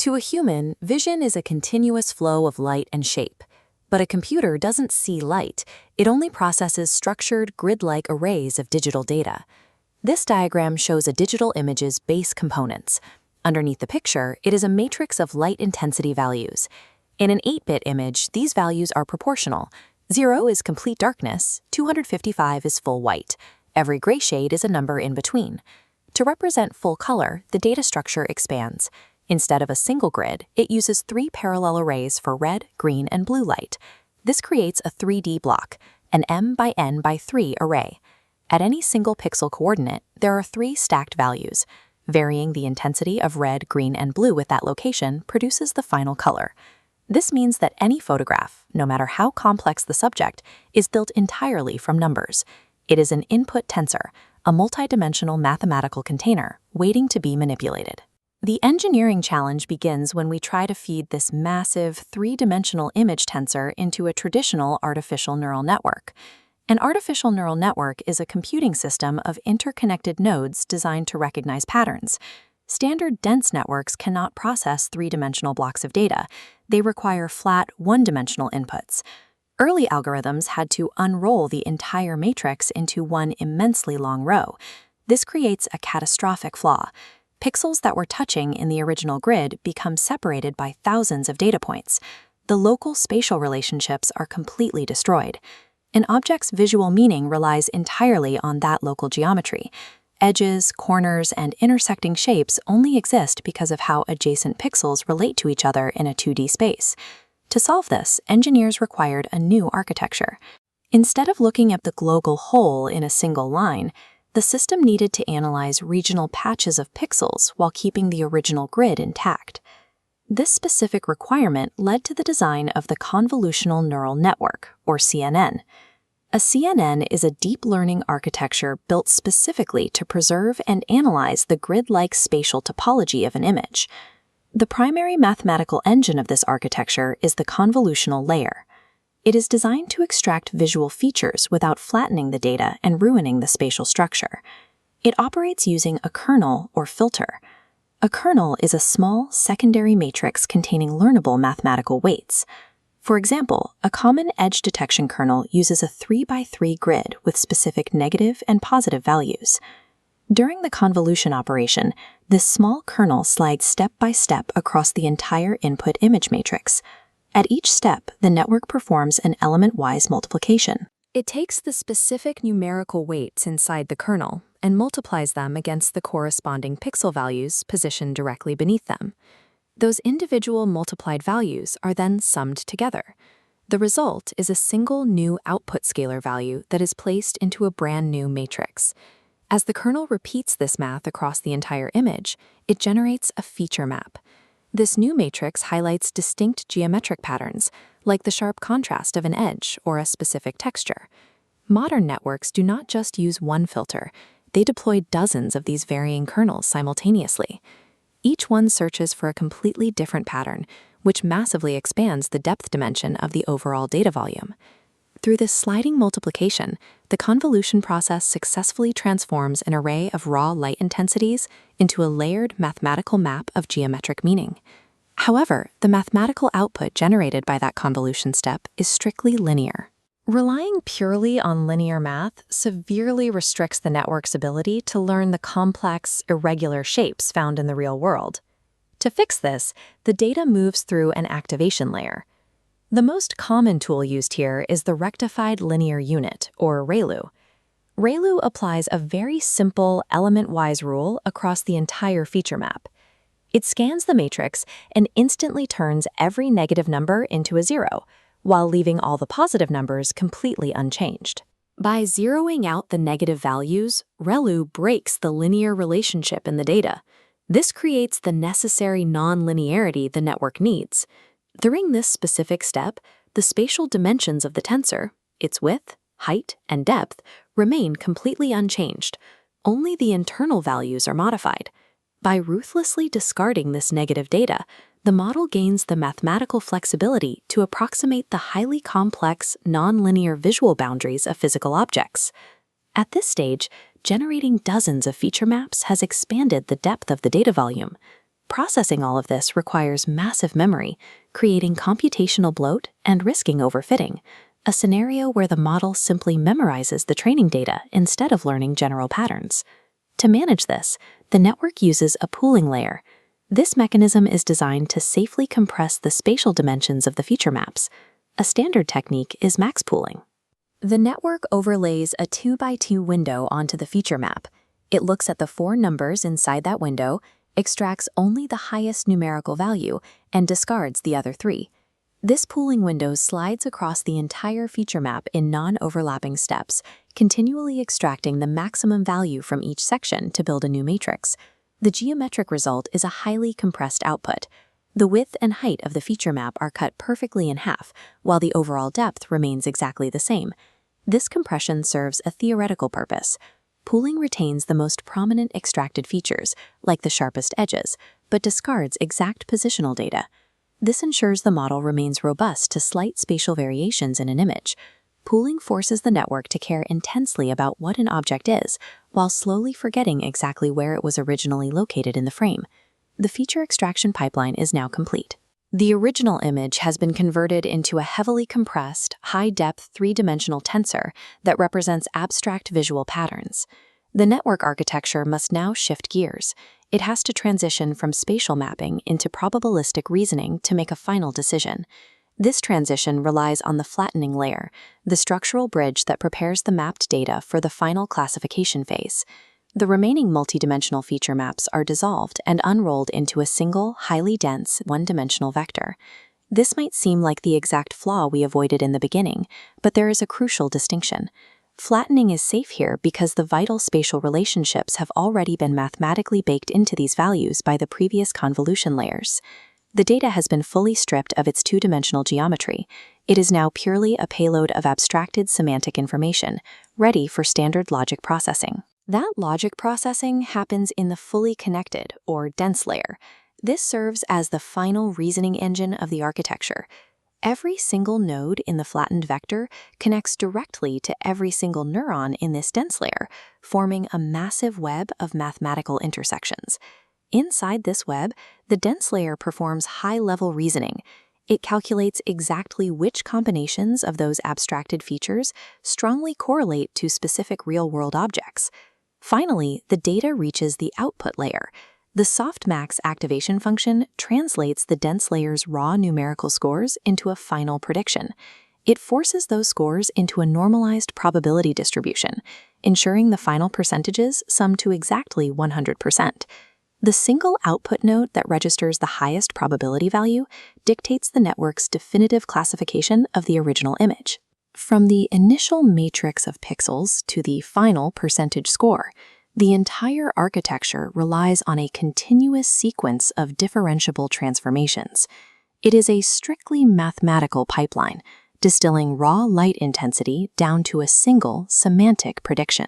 To a human, vision is a continuous flow of light and shape. But a computer doesn't see light, it only processes structured, grid-like arrays of digital data. This diagram shows a digital image's base components. Underneath the picture, it is a matrix of light intensity values. In an 8-bit image, these values are proportional. 0 is complete darkness, 255 is full white. Every gray shade is a number in between. To represent full color, the data structure expands. Instead of a single grid, it uses 3 parallel arrays for red, green, and blue light. This creates a 3D block, an m by n by 3 array. At any single pixel coordinate, there are 3 stacked values. Varying the intensity of red, green, and blue at that location produces the final color. This means that any photograph, no matter how complex the subject, is built entirely from numbers. It is an input tensor, a multidimensional mathematical container waiting to be manipulated. The engineering challenge begins when we try to feed this massive, 3-dimensional image tensor into a traditional artificial neural network. An artificial neural network is a computing system of interconnected nodes designed to recognize patterns. Standard dense networks cannot process 3-dimensional blocks of data. They require flat, 1-dimensional inputs. Early algorithms had to unroll the entire matrix into one immensely long row. This creates a catastrophic flaw. Pixels that were touching in the original grid become separated by thousands of data points. The local spatial relationships are completely destroyed. An object's visual meaning relies entirely on that local geometry. Edges, corners, and intersecting shapes only exist because of how adjacent pixels relate to each other in a 2D space. To solve this, engineers required a new architecture. Instead of looking at the global whole in a single line, the system needed to analyze regional patches of pixels while keeping the original grid intact. This specific requirement led to the design of the Convolutional Neural Network, or CNN. A CNN is a deep learning architecture built specifically to preserve and analyze the grid-like spatial topology of an image. The primary mathematical engine of this architecture is the convolutional layer. It is designed to extract visual features without flattening the data and ruining the spatial structure. It operates using a kernel or filter. A kernel is a small secondary matrix containing learnable mathematical weights. For example, a common edge detection kernel uses a 3x3 grid with specific negative and positive values. During the convolution operation, this small kernel slides step by step across the entire input image matrix. At each step, the network performs an element-wise multiplication. It takes the specific numerical weights inside the kernel and multiplies them against the corresponding pixel values positioned directly beneath them. Those individual multiplied values are then summed together. The result is a single new output scalar value that is placed into a brand new matrix. As the kernel repeats this math across the entire image, it generates a feature map. This new matrix highlights distinct geometric patterns, like the sharp contrast of an edge or a specific texture. Modern networks do not just use one filter, they deploy dozens of these varying kernels simultaneously. Each one searches for a completely different pattern, which massively expands the depth dimension of the overall data volume. Through this sliding multiplication, the convolution process successfully transforms an array of raw light intensities into a layered mathematical map of geometric meaning. However, the mathematical output generated by that convolution step is strictly linear. Relying purely on linear math severely restricts the network's ability to learn the complex, irregular shapes found in the real world. To fix this, the data moves through an activation layer. The most common tool used here is the rectified linear unit, or ReLU. ReLU applies a very simple element-wise rule across the entire feature map. It scans the matrix and instantly turns every negative number into a 0, while leaving all the positive numbers completely unchanged. By zeroing out the negative values, ReLU breaks the linear relationship in the data. This creates the necessary non-linearity the network needs. During this specific step, the spatial dimensions of the tensor, its width, height, and depth, remain completely unchanged. Only the internal values are modified. By ruthlessly discarding this negative data, the model gains the mathematical flexibility to approximate the highly complex, non-linear visual boundaries of physical objects. At this stage, generating dozens of feature maps has expanded the depth of the data volume. Processing all of this requires massive memory, creating computational bloat and risking overfitting, a scenario where the model simply memorizes the training data instead of learning general patterns. To manage this, the network uses a pooling layer. This mechanism is designed to safely compress the spatial dimensions of the feature maps. A standard technique is max pooling. The network overlays a 2x2 window onto the feature map. It looks at the 4 numbers inside that window, extracts only the highest numerical value, and discards the other 3. This pooling window slides across the entire feature map in non-overlapping steps, continually extracting the maximum value from each section to build a new matrix. The geometric result is a highly compressed output. The width and height of the feature map are cut perfectly in half, while the overall depth remains exactly the same. This compression serves a theoretical purpose. Pooling retains the most prominent extracted features, like the sharpest edges, but discards exact positional data. This ensures the model remains robust to slight spatial variations in an image. Pooling forces the network to care intensely about what an object is, while slowly forgetting exactly where it was originally located in the frame. The feature extraction pipeline is now complete. The original image has been converted into a heavily compressed, high-depth 3-dimensional tensor that represents abstract visual patterns. The network architecture must now shift gears. It has to transition from spatial mapping into probabilistic reasoning to make a final decision. This transition relies on the flattening layer, the structural bridge that prepares the mapped data for the final classification phase. The remaining multidimensional feature maps are dissolved and unrolled into a single, highly dense, one-dimensional vector. This might seem like the exact flaw we avoided in the beginning, but there is a crucial distinction. Flattening is safe here because the vital spatial relationships have already been mathematically baked into these values by the previous convolution layers. The data has been fully stripped of its 2-dimensional geometry. It is now purely a payload of abstracted semantic information, ready for standard logic processing. That logic processing happens in the fully connected, or dense layer. This serves as the final reasoning engine of the architecture. Every single node in the flattened vector connects directly to every single neuron in this dense layer, forming a massive web of mathematical intersections. Inside this web, the dense layer performs high-level reasoning. It calculates exactly which combinations of those abstracted features strongly correlate to specific real-world objects. Finally, the data reaches the output layer. The softmax activation function translates the dense layer's raw numerical scores into a final prediction. It forces those scores into a normalized probability distribution, ensuring the final percentages sum to exactly 100%. The single output node that registers the highest probability value dictates the network's definitive classification of the original image. From the initial matrix of pixels to the final percentage score, the entire architecture relies on a continuous sequence of differentiable transformations. It is a strictly mathematical pipeline, distilling raw light intensity down to a single semantic prediction.